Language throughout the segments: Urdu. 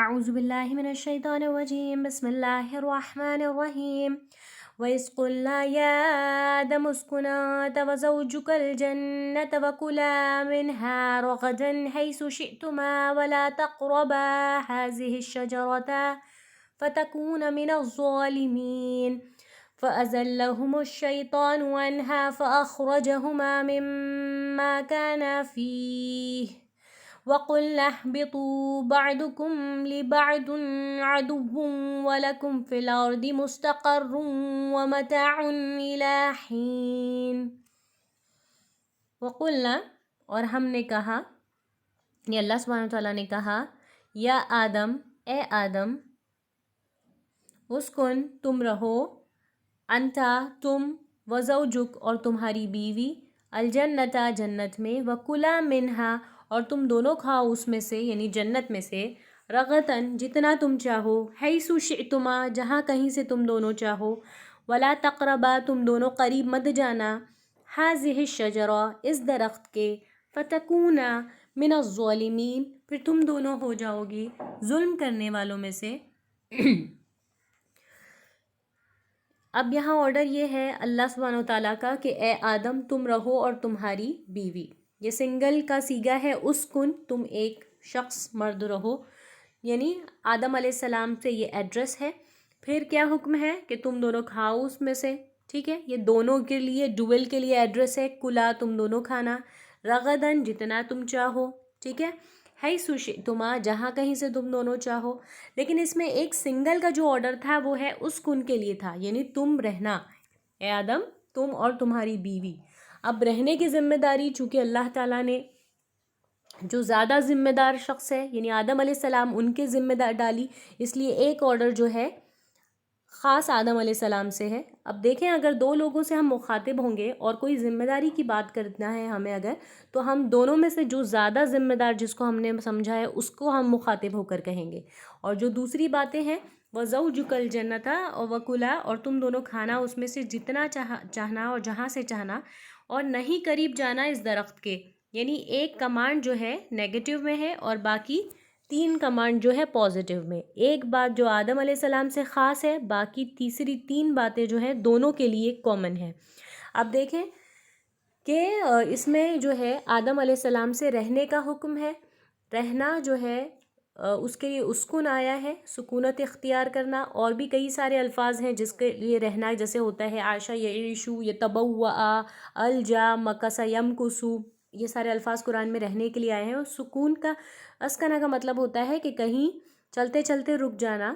أعوذ بالله من الشيطان الرجيم بسم الله الرحمن الرحيم وإذ قلنا يا آدم اسكن أنت وزوجك الجنة وكلا منها رغدا حيث شئتما ولا تقربا هذه الشجرة فتكونا من الظالمين فأزلهم الشيطان عنها فأخرجهما مما كانا فيه وَقُلْنَا اهْبِطُوا بَعْضُكُمْ لِبَعْضٍ عَدُوٌّ وَلَكُمْ فِي الْأَرْضِ مُسْتَقَرٌّ وَمَتَاعٌ إِلَىٰ حِينٍ وَقُلْنَا اور ہم نے کہا، یہ اللہ سبحانہ وتعالیٰ نے کہا، یا آدم، اے آدم، اسکن، تم رہو، انتا، تم، وزوجک، اور تمہاری بیوی، الجنتا، جنت میں، وَكُلَا مِنْهَا، اور تم دونوں کھاؤ اس میں سے، یعنی جنت میں سے، رغتاً، جتنا تم چاہو، حیث شئتما، جہاں کہیں سے تم دونوں چاہو، ولا تقربا، تم دونوں قریب مت جانا، ہذہ الشجرہ، اس درخت کے، فتکونا من الظالمین، پھر تم دونوں ہو جاؤ گی ظلم کرنے والوں میں سے۔ اب یہاں آرڈر یہ ہے اللہ سبحانہ وتعالیٰ کا کہ اے آدم تم رہو اور تمہاری بیوی، یہ سنگل کا صیغہ ہے اسکن، تم ایک شخص مرد رہو، یعنی آدم علیہ السلام سے یہ ایڈریس ہے۔ پھر کیا حکم ہے کہ تم دونوں کھاؤ اس میں سے، ٹھیک ہے، یہ دونوں کے لیے، ڈویل کے لیے ایڈریس ہے، کلا تم دونوں کھانا، رغدن جتنا تم چاہو، ٹھیک ہے، حیث شئتما جہاں کہیں سے تم دونوں چاہو۔ لیکن اس میں ایک سنگل کا جو آرڈر تھا وہ ہے اسکن کے لیے تھا، یعنی تم رہنا، اے آدم تم اور تمہاری بیوی۔ اب رہنے کی ذمہ داری چونکہ اللہ تعالیٰ نے جو زیادہ ذمہ دار شخص ہے یعنی آدم علیہ السلام ان کے ذمہ دار ڈالی، اس لیے ایک آرڈر جو ہے خاص آدم علیہ السلام سے ہے۔ اب دیکھیں اگر دو لوگوں سے ہم مخاطب ہوں گے اور کوئی ذمہ داری کی بات کرنا ہے ہمیں اگر، تو ہم دونوں میں سے جو زیادہ ذمہ دار جس کو ہم نے سمجھا ہے اس کو ہم مخاطب ہو کر کہیں گے، اور جو دوسری باتیں ہیں وَزَوْجُكَ الْجَنَّةَ اور وَكُلَا، اور تم دونوں کھانا اس میں سے جتنا چاہنا اور جہاں سے چاہنا، اور نہیں قریب جانا اس درخت کے، یعنی ایک کمانڈ جو ہے نیگیٹو میں ہے اور باقی 3 کمانڈ جو ہے پازیٹیو میں۔ ایک بات جو آدم علیہ السلام سے خاص ہے، باقی تیسری 3 باتیں جو ہیں دونوں کے لیے کامن ہیں۔ اب دیکھیں کہ اس میں جو ہے آدم علیہ السلام سے رہنے کا حکم ہے، رہنا جو ہے اس کے لیے اسکن آیا ہے، سکونت اختیار کرنا، اور بھی کئی سارے الفاظ ہیں جس کے لیے رہنا جیسے ہوتا ہے عاشا یعیشو، یتبوّا، الجا، مکث یمکثو، یہ سارے الفاظ قرآن میں رہنے کے لیے آئے ہیں۔ اور سکون کا اسکنہ کا مطلب ہوتا ہے کہ کہیں چلتے چلتے رک جانا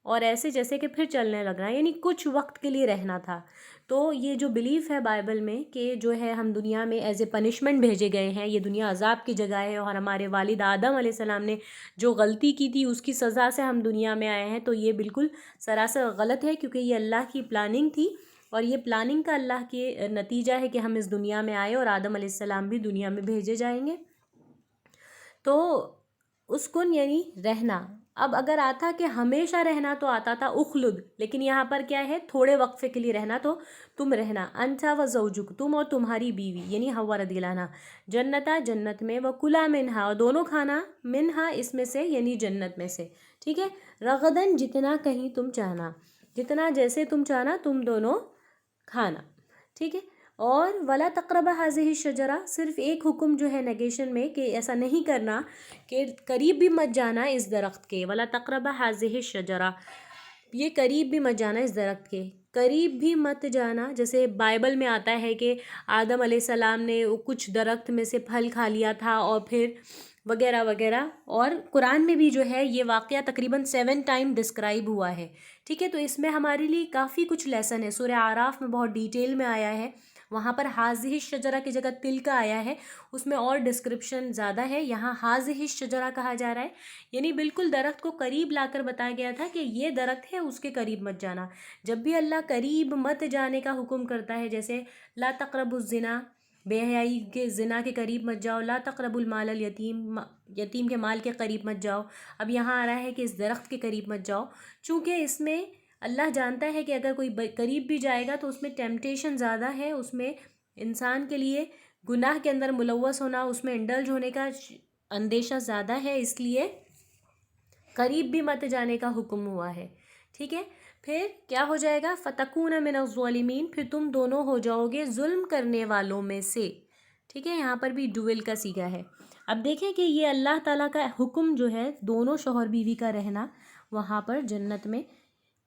اور ایسے جیسے کہ پھر چلنے لگنا، یعنی کچھ وقت کے لیے رہنا تھا۔ تو یہ جو بلیف ہے بائبل میں کہ جو ہے ہم دنیا میں ایز اے پنشمنٹ بھیجے گئے ہیں، یہ دنیا عذاب کی جگہ ہے، اور ہمارے والد آدم علیہ السلام نے جو غلطی کی تھی اس کی سزا سے ہم دنیا میں آئے ہیں، تو یہ بالکل سراسر غلط ہے، کیونکہ یہ اللہ کی پلاننگ تھی، اور یہ پلاننگ کا اللہ کے نتیجہ ہے کہ ہم اس دنیا میں آئے اور آدم علیہ السلام بھی دنیا میں بھیجے جائیں گے۔ تو اسکن یعنی رہنا۔ اب اگر آتا کہ ہمیشہ رہنا تو آتا تھا اخلد، لیکن یہاں پر کیا ہے تھوڑے وقفے کے لیے رہنا، تو تم رہنا، انتا و زوجک، تم اور تمہاری بیوی یعنی حوا رضی اللہ عنہا، جنتا جنت میں، وکلا منہا، اور دونوں کھانا، منہا اس میں سے یعنی جنت میں سے، ٹھیک ہے، رغدن جتنا کہیں تم چاہنا، جتنا جیسے تم چاہنا تم دونوں کھانا، ٹھیک ہے۔ اور ولا تقربا هذه الشجرہ، صرف ایک حکم جو ہے نیگیشن میں کہ ایسا نہیں کرنا کہ قریب بھی مت جانا اس درخت کے، ولا تقربا هذه الشجرہ، یہ قریب بھی مت جانا اس درخت کے، قریب بھی مت جانا، جیسے بائبل میں آتا ہے کہ آدم علیہ السلام نے کچھ درخت میں سے پھل کھا لیا تھا اور پھر وغیرہ وغیرہ، اور قرآن میں بھی جو ہے یہ واقعہ تقریباً 7 ٹائم ڈسکرائب ہوا ہے، ٹھیک ہے۔ تو اس میں ہمارے لیے کافی کچھ لیسن ہے، سورہ اعراف میں بہت ڈیٹیل میں آیا ہے، وہاں پر ہذہ الشجرہ کی جگہ تلک آیا ہے، اس میں اور ڈسکرپشن زیادہ ہے، یہاں ہذہ الشجرہ کہا جا رہا ہے، یعنی بالکل درخت کو قریب لا کر بتایا گیا تھا کہ یہ درخت ہے اس کے قریب مت جانا۔ جب بھی اللہ قریب مت جانے کا حکم کرتا ہے، جیسے لا تقربوا الزنا، بے حیائی کے زنا کے قریب مت جاؤ، لا تقربوا المال الیتیم، یتیم کے مال کے قریب مت جاؤ، اب یہاں آ رہا ہے کہ اس درخت کے قریب مت جاؤ، چونکہ اس میں اللہ جانتا ہے کہ اگر کوئی قریب بھی جائے گا تو اس میں ٹیمپٹیشن زیادہ ہے، اس میں انسان کے لیے گناہ کے اندر ملوث ہونا، اس میں انڈلج ہونے کا اندیشہ زیادہ ہے، اس لیے قریب بھی مت جانے کا حکم ہوا ہے. ٹھیک ہے. پھر کیا ہو جائے گا؟ فَتَكُونَ مِنَ الظَّالِمِينَ، پھر تم دونوں ہو جاؤ گے ظلم کرنے والوں میں سے. ٹھیک ہے. یہاں پر بھی ڈویل کا صیغہ ہے. اب دیکھیں کہ یہ اللہ تعالیٰ کا حکم جو ہے دونوں شوہر بیوی کا رہنا وہاں پر جنت میں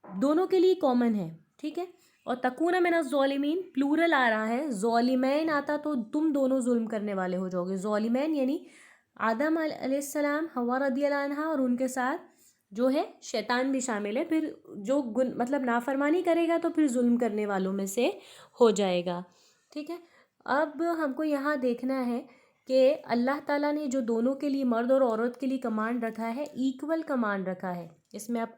دونوں کے لیے کامن ہے. ٹھیک ہے. اور تکون من الظالمین پلورل آ رہا ہے، ظالمین آتا تو تم دونوں ظلم کرنے والے ہو جاؤ گے. ظالمین یعنی آدم علیہ السلام، حوا رضی اللہ عنہا، اور ان کے ساتھ جو ہے شیطان بھی شامل ہے. پھر جو مطلب نافرمانی کرے گا تو پھر ظلم کرنے والوں میں سے ہو جائے گا. ٹھیک ہے. اب ہم کو یہاں دیکھنا ہے کہ اللہ تعالیٰ نے جو دونوں کے لیے مرد اور عورت کے لیے کمانڈ رکھا ہے ایکول کمانڈ رکھا ہے. اس میں اب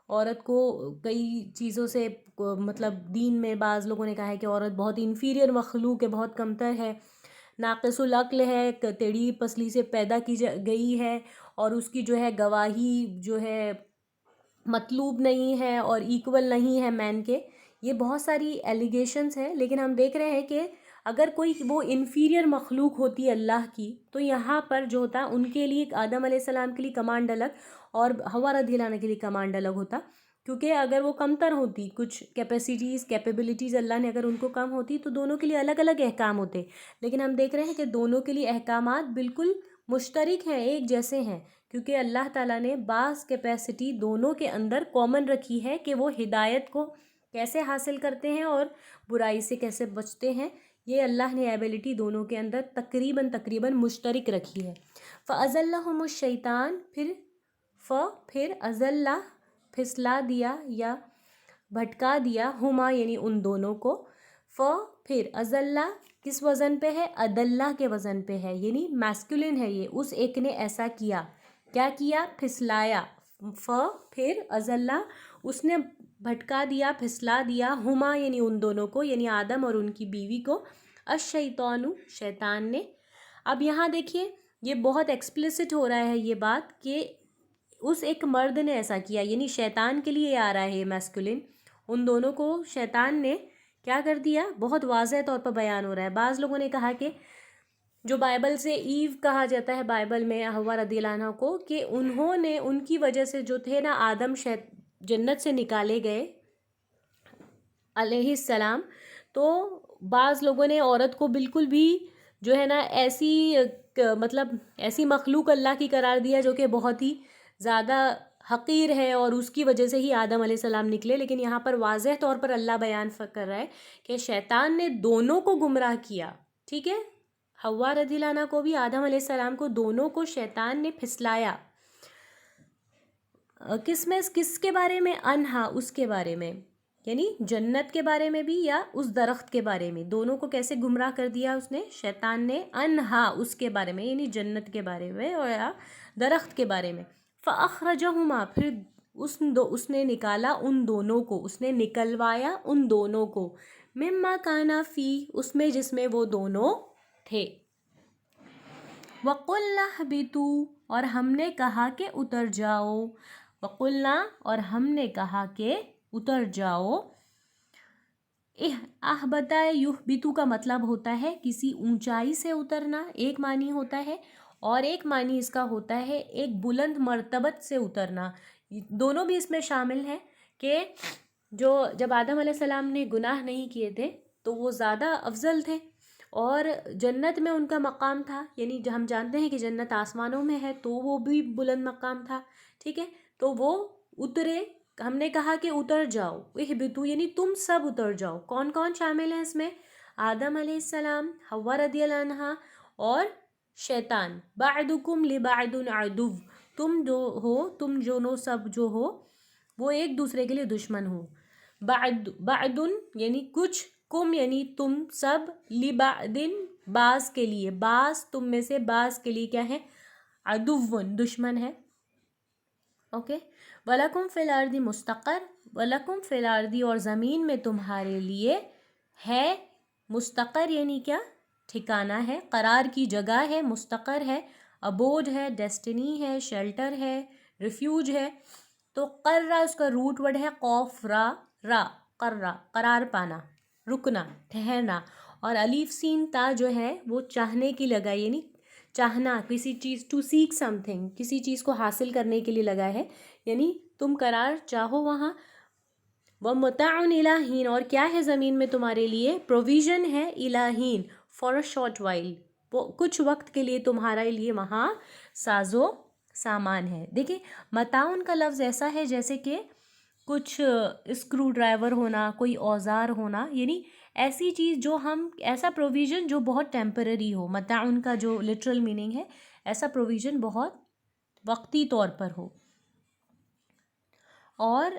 عورت کو کئی چیزوں سے مطلب دین میں بعض لوگوں نے کہا ہے کہ عورت بہت انفیریئر مخلوق ہے، بہت کمتر ہے، ناقص العقل ہے، ٹیڑھی پسلی سے پیدا کی گئی ہے، اور اس کی جو ہے گواہی جو ہے مطلوب نہیں ہے اور ایکول نہیں ہے مین کے. یہ بہت ساری ایلیگیشنز ہیں، لیکن ہم دیکھ رہے ہیں کہ اگر کوئی وہ انفیریئر مخلوق ہوتی ہے اللہ کی تو یہاں پر جو ہوتا ان کے لیے آدم علیہ السلام کے لیے کمانڈ الگ اور حوا رضی اللہ عنہ کے لیے کمانڈ الگ ہوتا. کیونکہ اگر وہ کمتر ہوتی، کچھ کیپیسٹیز کیپیبلٹیز اللہ نے اگر ان کو کم ہوتی تو دونوں کے لیے الگ الگ احکام ہوتے. لیکن ہم دیکھ رہے ہیں کہ دونوں کے لیے احکامات بالکل مشترک ہیں، ایک جیسے ہیں، کیونکہ اللہ تعالیٰ نے بعض کیپیسٹی دونوں کے اندر کامن رکھی ہے کہ وہ ہدایت کو کیسے حاصل کرتے ہیں اور برائی سے کیسے بچتے ہیں. یہ اللہ نے ایبلٹی دونوں کے اندر تقریباً مشترک رکھی ہے. فَأَزَلَّهُمُ الشَّيْطَانُ پھر ازلّہ پھسلا دیا یا بھٹکا دیا، ہما یعنی ان دونوں کو. پھر ازلّہ کس وزن پہ ہے؟ ادلہ کے وزن پہ ہے، یعنی میسکولن ہے. یہ اس ایک نے ایسا کیا، کیا کیا؟ پھسلایا. پھر ازلّہ اس نے بھٹکا دیا، پھسلا دیا، ہما یعنی ان دونوں کو، یعنی آدم اور ان کی بیوی کو، الشیطان شیطان نے. اب یہاں دیکھیے یہ بہت ایکسپلسٹ ہو رہا ہے یہ بات کہ اس ایک مرد نے ایسا کیا، یعنی شیطان کے لیے آ رہا ہے یہ میسکولن. ان دونوں کو شیطان نے کیا کر دیا بہت واضح طور پر بیان ہو رہا ہے. بعض لوگوں نے کہا کہ جو بائبل سے ایو کہا جاتا ہے بائبل میں حوا رضی اللہ عنہ کو، کہ انہوں نے ان کی وجہ سے جو تھے نا آدم جنت سے نکالے گئے علیہ السلام. تو بعض لوگوں نے عورت کو بالکل بھی جو ہے نا ایسی مطلب ایسی مخلوق اللہ کی قرار دیا جو کہ بہت ہی زیادہ حقیر ہے اور اس کی وجہ سے ہی آدم علیہ السلام نکلے. لیکن یہاں پر واضح طور پر اللہ بیان کر رہا ہے کہ شیطان نے دونوں کو گمراہ کیا. ٹھیک ہے. حوا رضی اللہ عنہ کو بھی آدم علیہ السلام کو دونوں کو شیطان نے پھسلایا. کس کے بارے میں؟ انہا اس کے بارے میں، یعنی جنت کے بارے میں بھی یا اس درخت کے بارے میں. دونوں کو کیسے گمراہ کر دیا اس نے شیطان نے؟ انہا اس کے بارے میں، یعنی جنت کے بارے میں اور یا درخت کے بارے میں. فَأَخْرَجَهُمَا پھر اس نے نکالا ان دونوں کو، اس نے نکلوایا ان دونوں کو، مما کانا فی اس میں جس میں وہ دونوں تھے. وَقُلْنَا اهْبِطُوا اور ہم نے کہا کہ اتر جاؤ. وَقُلْنَا اور ہم نے کہا کہ اتر جاؤ. اہبتا یہبتو کا مطلب ہوتا ہے کسی اونچائی سے اترنا، ایک معنی ہوتا ہے، اور ایک معنی اس کا ہوتا ہے ایک بلند مرتبت سے اترنا. دونوں بھی اس میں شامل ہیں کہ جب آدم علیہ السلام نے گناہ نہیں کیے تھے تو وہ زیادہ افضل تھے اور جنت میں ان کا مقام تھا، یعنی ہم جانتے ہیں کہ جنت آسمانوں میں ہے تو وہ بھی بلند مقام تھا. ٹھیک ہے. تو وہ اترے، ہم نے کہا کہ اتر جاؤ. اہبتو یعنی تم سب اتر جاؤ. کون کون شامل ہیں اس میں؟ آدم علیہ السلام، حوا رضی اللہ عنہا اور شیطان. بعدکم لبعد عدو تم جو ہو، تم جو سب جو ہو وہ ایک دوسرے کے لیے دشمن ہو. بعد یعنی کچھ، کم یعنی تم سب، لبعد بعض کے لیے، بعض تم میں سے بعض کے لیے کیا ہے؟ عدو دشمن ہے. اوکے. وَلَكُمْ فِي الْأَرْضِ مُسْتَقَرٌ وَلَكُمْ فِي الْأَرْضِ اور زمین میں تمہارے لیے ہے مستقر، یعنی کیا؟ ٹھکانہ ہے، قرار کی جگہ ہے، مستقر ہے، ابوڈ ہے، ڈیسٹنی ہے، شیلٹر ہے، ریفیوج ہے. تو قرہ اس کا روٹ ورڈ ہے قوف را قرہ قرار پانا، رکنا، ٹھہرنا. اور الف سین تا جو ہے وہ چاہنے کی لگا، یعنی چاہنا کسی چیز، ٹو سیک سم تھنگ، کسی چیز کو حاصل کرنے کے لیے لگا ہے، یعنی تم قرار چاہو وہاں. وَمَتَاعٌ إِلَىٰ حِينٍ، اور کیا ہے زمین میں تمہارے لیے؟ پروویژن ہے، إِلَىٰ حِين، فار اے شارٹ وائل، کچھ وقت کے لیے تمہارے لیے وہاں ساز و سامان ہے. دیکھیں متاعن کا لفظ ایسا ہے جیسے کہ کچھ اسکرو ڈرائیور ہونا، کوئی اوزار ہونا، یعنی ایسی چیز جو ہم، ایسا پروویژن جو بہت ٹیمپرری ہو. متاعن کا جو لٹرل میننگ ہے، ایسا پروویژن بہت وقتی طور پر ہو. اور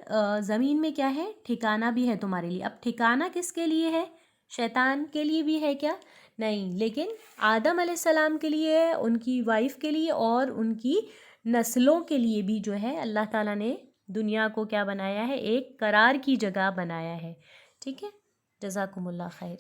زمین میں کیا ہے؟ ٹھکانہ بھی ہے تمہارے لیے. اب ٹھکانہ کس کے لیے ہے؟ شیطان کے لیے بھی ہے کیا؟ نہیں، لیکن آدم علیہ السلام کے لیے ہے، ان کی وائف کے لیے اور ان کی نسلوں کے لیے بھی جو ہے اللہ تعالیٰ نے دنیا کو کیا بنایا ہے؟ ایک قرار کی جگہ بنایا ہے. ٹھیک ہے، جزاکم اللہ خیر.